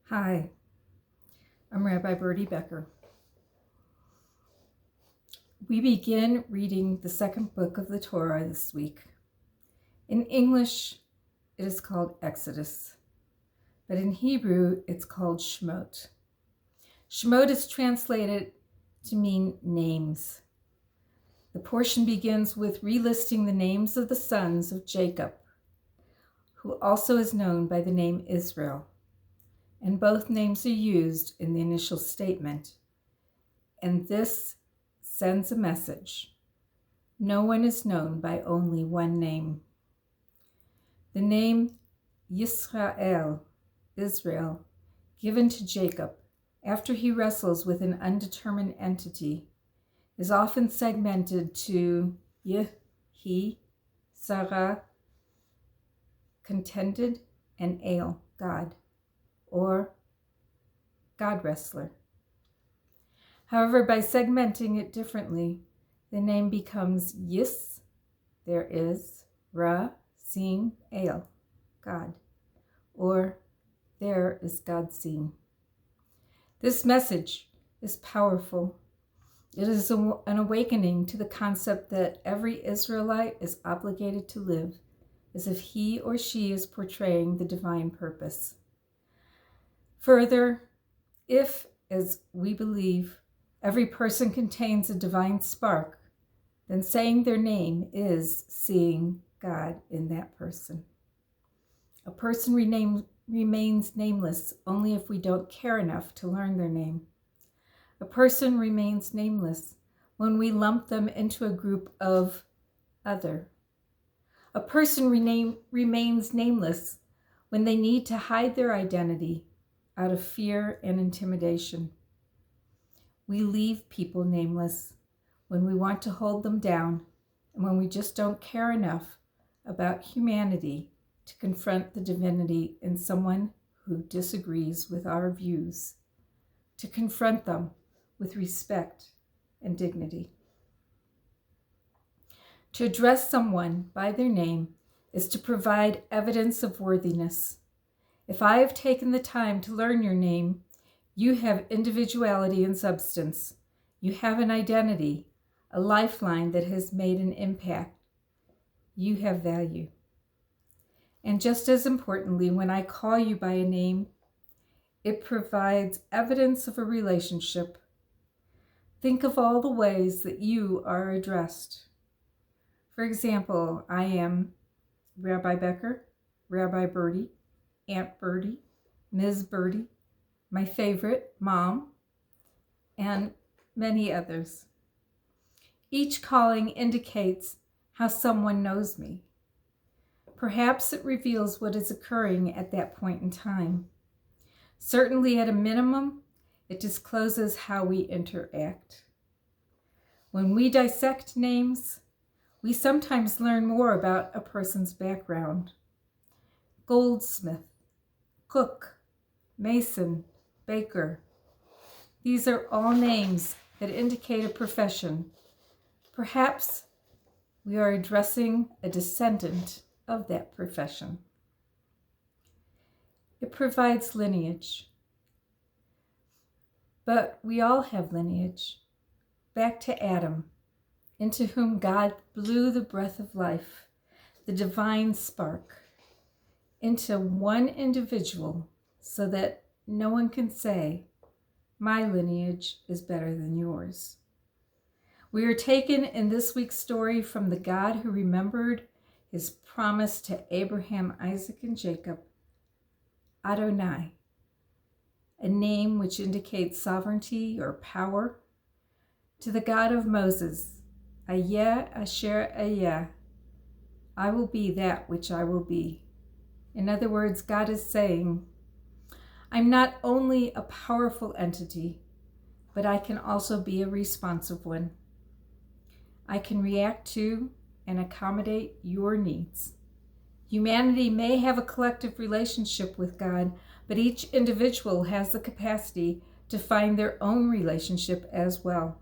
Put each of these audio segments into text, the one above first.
Hi, I'm Rabbi Bertie Becker. We begin reading the second book of the Torah this week. In English, it is called Exodus, but in Hebrew, it's called Shemot. Shemot is translated to mean names. The portion begins with relisting the names of the sons of Jacob, who also is known by the name Israel, and both names are used in the initial statement. And this sends a message. No one is known by only one name. The name Yisrael, Israel, given to Jacob after he wrestles with an undetermined entity, is often segmented to Yih, he, Sarah, contended, and El, God, or God wrestler. However, by segmenting it differently, the name becomes Yis, there is, Ra, seen, El, God, or there is God seen. This message is powerful. It is an awakening to the concept that every Israelite is obligated to live as if he or she is portraying the divine purpose. Further, if, as we believe, every person contains a divine spark, then saying their name is seeing God in that person. A person remains nameless only if we don't care enough to learn their name. A person remains nameless when we lump them into a group of other. A person remains nameless when they need to hide their identity out of fear and intimidation. We leave people nameless when we want to hold them down and when we just don't care enough about humanity to confront the divinity in someone who disagrees with our views, to confront them with respect and dignity. To address someone by their name is to provide evidence of worthiness. If I have taken the time to learn your name, you have individuality and substance. You have an identity, a lifeline that has made an impact. You have value. And just as importantly, when I call you by a name, it provides evidence of a relationship. Think of all the ways that you are addressed. For example, I am Rabbi Becker, Rabbi Bertie, Aunt Bertie, Ms. Bertie, my favorite, Mom, and many others. Each calling indicates how someone knows me. Perhaps it reveals what is occurring at that point in time. Certainly, at a minimum, it discloses how we interact. When we dissect names, we sometimes learn more about a person's background. Goldsmith, cook, mason, baker. These are all names that indicate a profession. Perhaps we are addressing a descendant of that profession. It provides lineage. But we all have lineage. Back to Adam, into whom God blew the breath of life, the divine spark, into one individual so that no one can say, my lineage is better than yours. We are taken in this week's story from the God who remembered his promise to Abraham, Isaac, and Jacob, Adonai, a name which indicates sovereignty or power, to the God of Moses, Ayeh Asher Ayeh, I will be that which I will be. In other words, God is saying, I'm not only a powerful entity, but I can also be a responsive one. I can react to and accommodate your needs. Humanity may have a collective relationship with God, but each individual has the capacity to find their own relationship as well.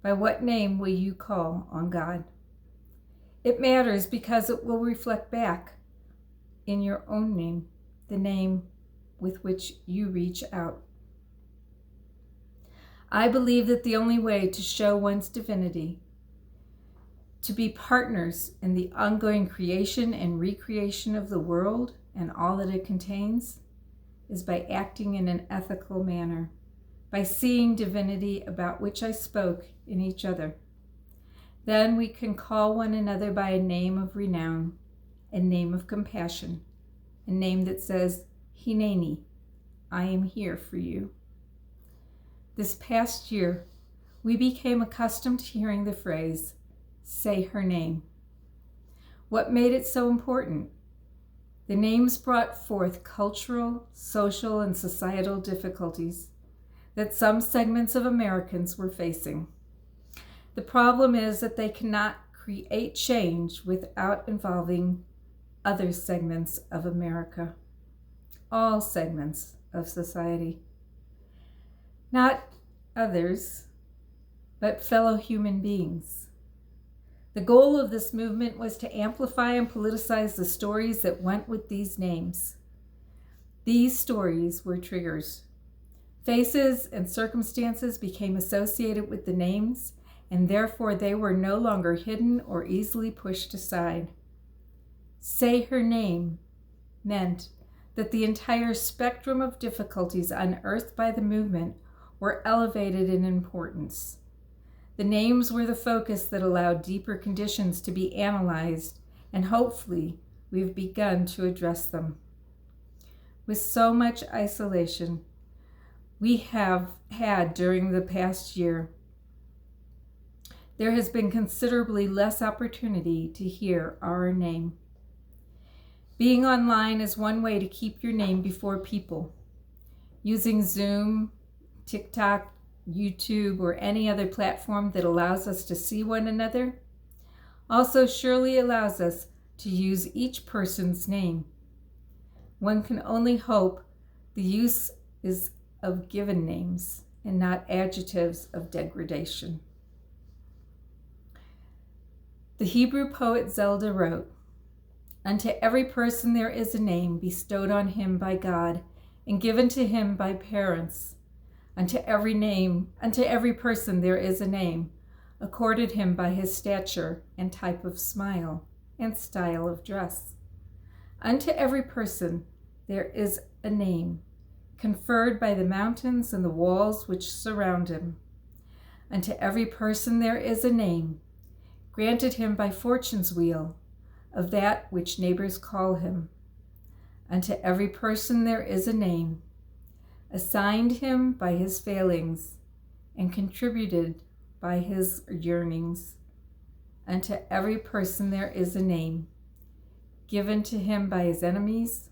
By what name will you call on God? It matters because it will reflect back in your own name, the name with which you reach out. I believe that the only way to show one's divinity, to be partners in the ongoing creation and recreation of the world and all that it contains, is by acting in an ethical manner, by seeing divinity about which I spoke in each other. Then we can call one another by a name of renown, a name of compassion, a name that says, Hineni, I am here for you. This past year, we became accustomed to hearing the phrase, say her name. What made it so important? The names brought forth cultural, social, and societal difficulties that some segments of Americans were facing. The problem is that they cannot create change without involving other segments of America, all segments of society. Not others, but fellow human beings. The goal of this movement was to amplify and politicize the stories that went with these names. These stories were triggers. Faces and circumstances became associated with the names, and therefore they were no longer hidden or easily pushed aside. Say her name meant that the entire spectrum of difficulties unearthed by the movement were elevated in importance. The names were the focus that allowed deeper conditions to be analyzed, and hopefully we've begun to address them. With so much isolation we have had during the past year, there has been considerably less opportunity to hear our name. Being online is one way to keep your name before people. Using Zoom, TikTok, YouTube, or any other platform that allows us to see one another also surely allows us to use each person's name. One can only hope the use is of given names and not adjectives of degradation. The Hebrew poet Zelda wrote, "Unto every person there is a name bestowed on him by God and given to him by parents. Unto every person there is a name, accorded him by his stature and type of smile and style of dress. Unto every person there is a name, conferred by the mountains and the walls which surround him. Unto every person there is a name, granted him by fortune's wheel, of that which neighbors call him. Unto every person there is a name, assigned him by his failings and contributed by his yearnings. Unto every person there is a name, given to him by his enemies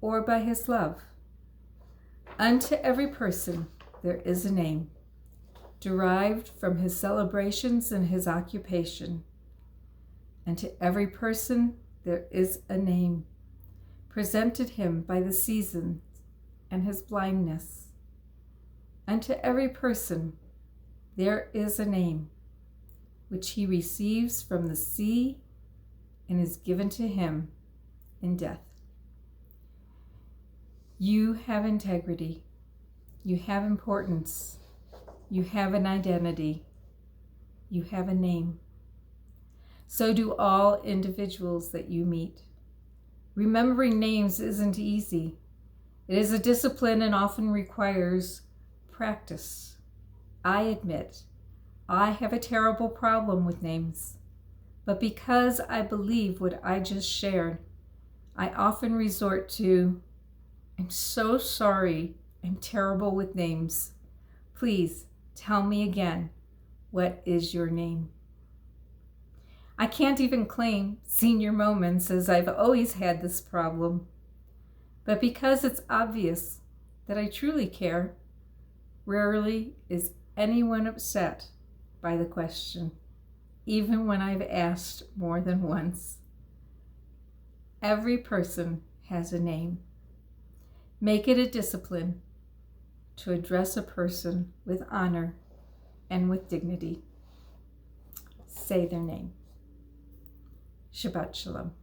or by his love. Unto every person there is a name, derived from his celebrations and his occupation. Unto every person there is a name, presented him by the seasons and his blindness. Unto every person there is a name, which he receives from the sea and is given to him in death." You have integrity. You have importance. You have an identity. You have a name. So do all individuals that you meet. Remembering names isn't easy. It is a discipline and often requires practice. I admit, I have a terrible problem with names, but because I believe what I just shared, I often resort to, "I'm so sorry, I'm terrible with names. Please tell me again, what is your name?" I can't even claim senior moments, as I've always had this problem. But because it's obvious that I truly care, rarely is anyone upset by the question, even when I've asked more than once. Every person has a name. Make it a discipline to address a person with honor and with dignity. Say their name. Shabbat Shalom.